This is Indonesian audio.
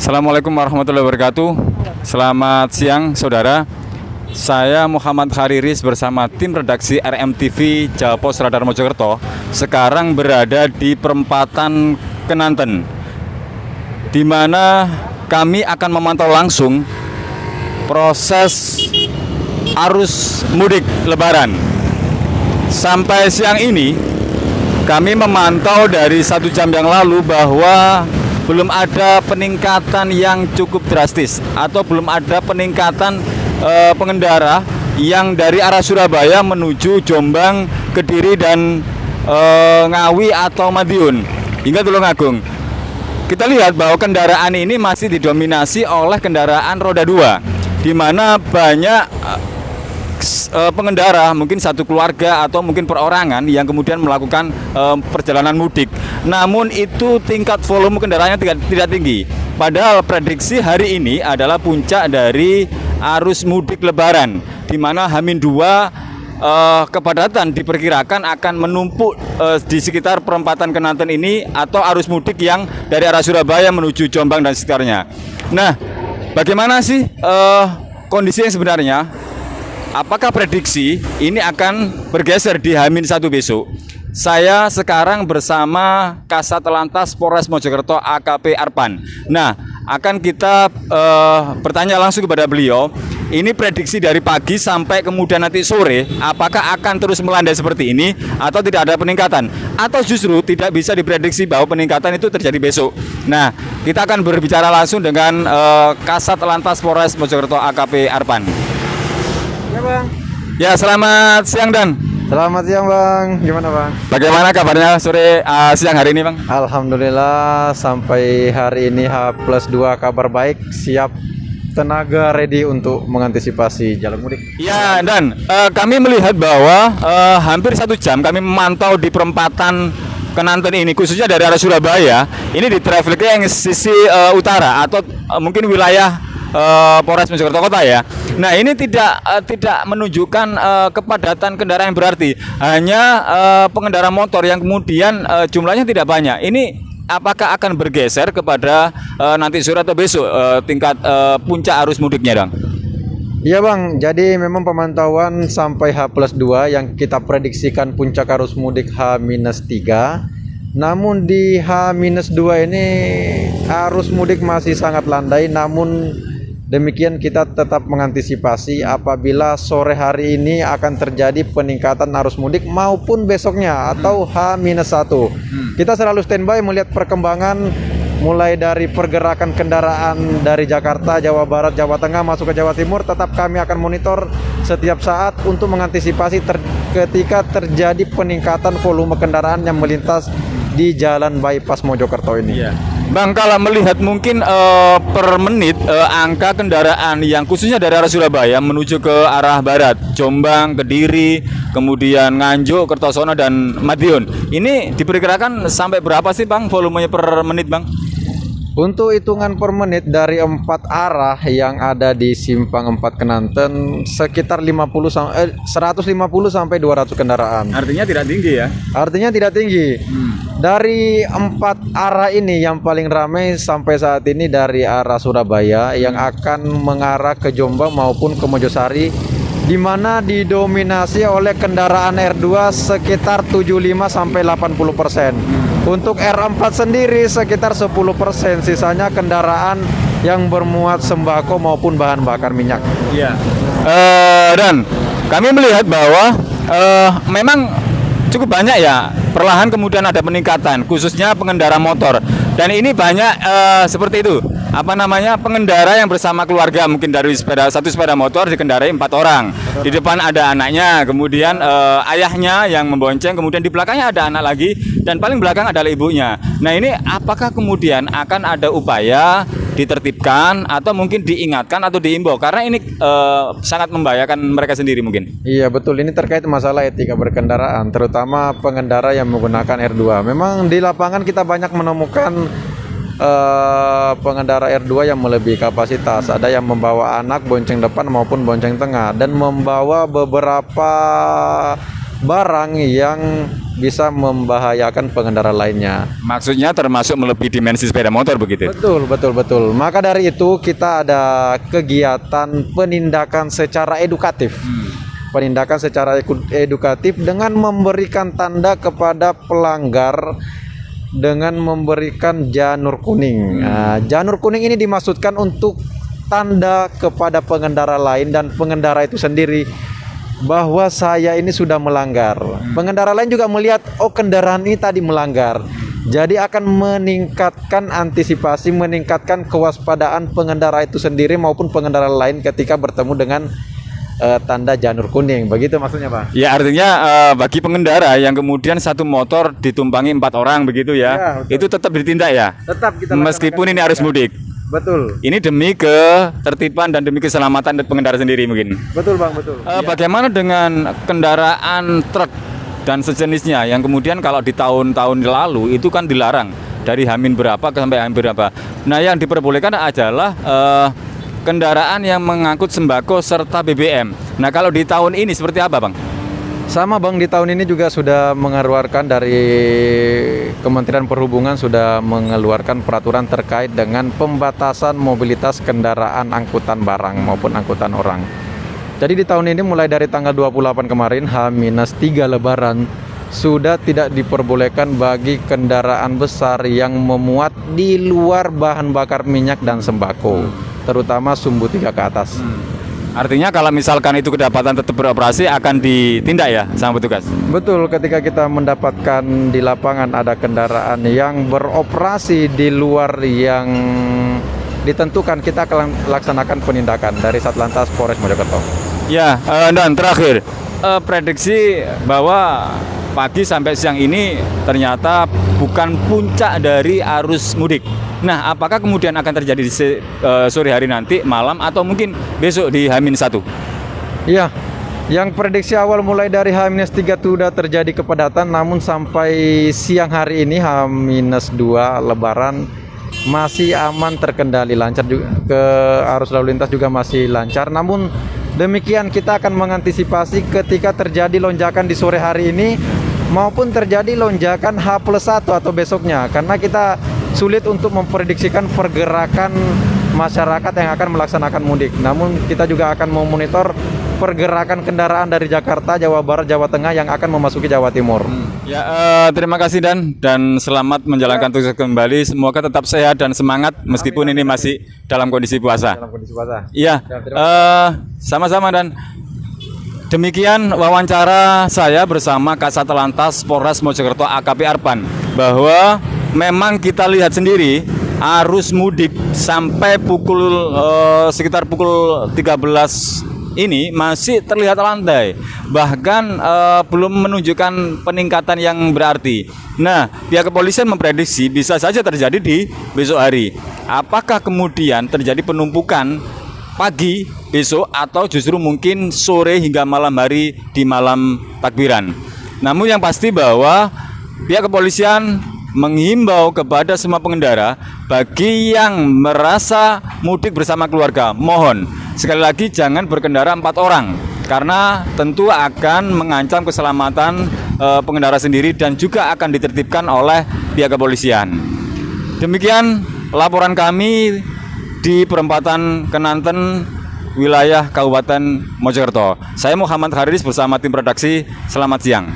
Assalamualaikum warahmatullahi wabarakatuh. Selamat siang saudara. Saya Muhammad Khariris bersama tim redaksi RMTV Jawa Pos Radar Mojokerto sekarang berada di perempatan Kenanten, di mana kami akan memantau langsung proses arus mudik Lebaran. Sampai siang ini kami memantau dari 1 jam yang lalu bahwa belum ada peningkatan yang cukup drastis atau belum ada peningkatan pengendara yang dari arah Surabaya menuju Jombang, Kediri dan Ngawi atau Madiun hingga Tulungagung. Kita lihat bahwa kendaraan ini masih didominasi oleh kendaraan roda 2, di mana banyak pengendara, mungkin satu keluarga atau mungkin perorangan yang kemudian melakukan perjalanan mudik. Namun itu tingkat volume kendaraannya tidak tinggi. Padahal prediksi hari ini adalah puncak dari arus mudik Lebaran, di mana H-2 kepadatan diperkirakan akan menumpuk di sekitar perempatan Kenanten ini atau arus mudik yang dari arah Surabaya menuju Jombang dan sekitarnya. Nah, bagaimana sih kondisi yang sebenarnya? Apakah prediksi ini akan bergeser di H-1 besok? Saya sekarang bersama Kasat Lantas Polres Mojokerto AKP Arpan. Nah, akan kita bertanya langsung kepada beliau. Ini prediksi dari pagi sampai kemudian nanti sore, apakah akan terus melandai seperti ini atau tidak ada peningkatan? Atau justru tidak bisa diprediksi bahwa peningkatan itu terjadi besok? Nah, kita akan berbicara langsung dengan Kasat Lantas Polres Mojokerto AKP Arpan. Ya Bang. Ya, selamat siang Dan. Selamat siang Bang. Gimana Bang? Bagaimana kabarnya siang hari ini Bang? Alhamdulillah sampai hari ini H+2 kabar baik, siap tenaga ready untuk mengantisipasi jalan mudik. Ya Dan, kami melihat bahwa hampir 1 jam kami memantau di perempatan Kenanten ini, khususnya dari arah Surabaya. Ini di trafficnya yang sisi utara atau mungkin wilayah Polres Mojokerto Kota ya. Nah, ini tidak menunjukkan kepadatan kendaraan yang berarti, hanya pengendara motor yang kemudian jumlahnya tidak banyak. Ini apakah akan bergeser kepada nanti sore atau besok tingkat puncak arus mudiknya, Bang? Iya Bang, jadi memang pemantauan sampai H+2 yang kita prediksikan puncak arus mudik H-3. Namun di H-2 ini arus mudik masih sangat landai, namun demikian kita tetap mengantisipasi apabila sore hari ini akan terjadi peningkatan arus mudik maupun besoknya atau H-1. Kita selalu standby melihat perkembangan mulai dari pergerakan kendaraan dari Jakarta, Jawa Barat, Jawa Tengah masuk ke Jawa Timur. Tetap kami akan monitor setiap saat untuk mengantisipasi ketika terjadi peningkatan volume kendaraan yang melintas di Jalan Bypass Mojokerto ini. Iya. Bang, kalau melihat mungkin per menit angka kendaraan yang khususnya dari arah Surabaya menuju ke arah barat, Jombang, Kediri, kemudian Nganjuk, Kertosono dan Madiun, ini diperkirakan sampai berapa sih Bang volumenya per menit Bang? Untuk hitungan per menit dari 4 arah yang ada di Simpang 4 Kenanten sekitar 150 sampai 200 kendaraan. Artinya tidak tinggi ya? Artinya tidak tinggi. Dari 4 arah ini yang paling ramai sampai saat ini dari arah Surabaya yang akan mengarah ke Jombang maupun ke Mojosari, di mana didominasi oleh kendaraan R2 sekitar 75 sampai 80%. Untuk R4 sendiri sekitar 10%, sisanya kendaraan yang bermuat sembako maupun bahan bakar minyak. Iya. Dan kami melihat bahwa memang cukup banyak ya, perlahan kemudian ada peningkatan khususnya pengendara motor. Dan ini banyak seperti itu. Pengendara yang bersama keluarga, mungkin dari satu sepeda motor dikendarai 4 orang. Di depan ada anaknya, kemudian ayahnya yang membonceng, kemudian di belakangnya ada anak lagi, dan paling belakang adalah ibunya. Nah, ini apakah kemudian akan ada upaya ditertibkan atau mungkin diingatkan atau diimbau, karena ini sangat membahayakan mereka sendiri mungkin. Iya betul, ini terkait masalah etika berkendaraan, terutama pengendara yang menggunakan R2. Memang di lapangan kita banyak menemukan pengendara R2 yang melebihi kapasitas. Ada yang membawa anak bonceng depan maupun bonceng tengah, dan membawa beberapa barang yang bisa membahayakan pengendara lainnya. Maksudnya termasuk melebihi dimensi sepeda motor begitu. Betul. Maka dari itu kita ada kegiatan penindakan secara edukatif. Penindakan secara edukatif dengan memberikan tanda kepada pelanggar dengan memberikan janur kuning. Nah, janur kuning ini dimaksudkan untuk tanda kepada pengendara lain dan pengendara itu sendiri bahwa saya ini sudah melanggar. Pengendara lain juga melihat, oh kendaraan ini tadi melanggar. Jadi akan meningkatkan antisipasi, meningkatkan kewaspadaan pengendara itu sendiri maupun pengendara lain ketika bertemu dengan tanda janur kuning. Begitu maksudnya, Pak? Ya, artinya bagi pengendara yang kemudian satu motor ditumpangi 4 orang begitu ya, Ya, itu tetap ditindak ya. Tetap kita Meskipun ini arus mudik. Betul. Ini demi ketertiban dan demi keselamatan dari pengendara sendiri mungkin. Betul, Bang, betul. Bagaimana dengan kendaraan truk dan sejenisnya yang kemudian kalau di tahun-tahun lalu itu kan dilarang dari Hamin berapa sampai Hamin berapa. Nah, yang diperbolehkan adalah kendaraan yang mengangkut sembako serta BBM. Nah, kalau di tahun ini seperti apa, Bang? Sama, Bang, di tahun ini juga sudah mengeluarkan dari Kementerian Perhubungan sudah mengeluarkan peraturan terkait dengan pembatasan mobilitas kendaraan angkutan barang maupun angkutan orang. Jadi di tahun ini mulai dari tanggal 28 kemarin H-3 Lebaran sudah tidak diperbolehkan bagi kendaraan besar yang memuat di luar bahan bakar minyak dan sembako, terutama sumbu 3 ke atas. Artinya kalau misalkan itu kedapatan tetap beroperasi akan ditindak ya sama petugas? Betul, ketika kita mendapatkan di lapangan ada kendaraan yang beroperasi di luar yang ditentukan, kita akan laksanakan penindakan dari Satlantas Polres Mojokerto. Ya, dan terakhir, prediksi bahwa pagi sampai siang ini ternyata bukan puncak dari arus mudik. Nah, apakah kemudian akan terjadi di sore hari nanti, malam, atau mungkin besok di H-1? Iya, yang prediksi awal mulai dari H-3 sudah terjadi kepadatan, namun sampai siang hari ini H-2 Lebaran masih aman, terkendali lancar juga, ke arus lalu lintas juga masih lancar. Namun demikian kita akan mengantisipasi ketika terjadi lonjakan di sore hari ini maupun terjadi lonjakan H+1 atau besoknya, karena kita sulit untuk memprediksikan pergerakan masyarakat yang akan melaksanakan mudik. Namun kita juga akan memonitor pergerakan kendaraan dari Jakarta, Jawa Barat, Jawa Tengah yang akan memasuki Jawa Timur. Ya, terima kasih dan selamat menjalankan tugas kembali. Semoga tetap sehat dan semangat meskipun ini masih dalam kondisi puasa. Iya, sama-sama dan demikian wawancara saya bersama Kasat Lantas Polres Mojokerto AKP Arpan, bahwa memang kita lihat sendiri arus mudik sampai sekitar pukul 13 ini masih terlihat landai, bahkan belum menunjukkan peningkatan yang berarti. Nah, pihak kepolisian memprediksi bisa saja terjadi di besok hari. Apakah kemudian terjadi penumpukan pagi besok atau justru mungkin sore hingga malam hari di malam takbiran? Namun yang pasti bahwa pihak kepolisian menghimbau kepada semua pengendara bagi yang merasa mudik bersama keluarga, mohon sekali lagi jangan berkendara 4 orang karena tentu akan mengancam keselamatan pengendara sendiri dan juga akan ditertibkan oleh pihak kepolisian. Demikian laporan kami di perempatan Kenanten, wilayah Kabupaten Mojokerto. Saya Muhammad Haris bersama tim redaksi. Selamat siang.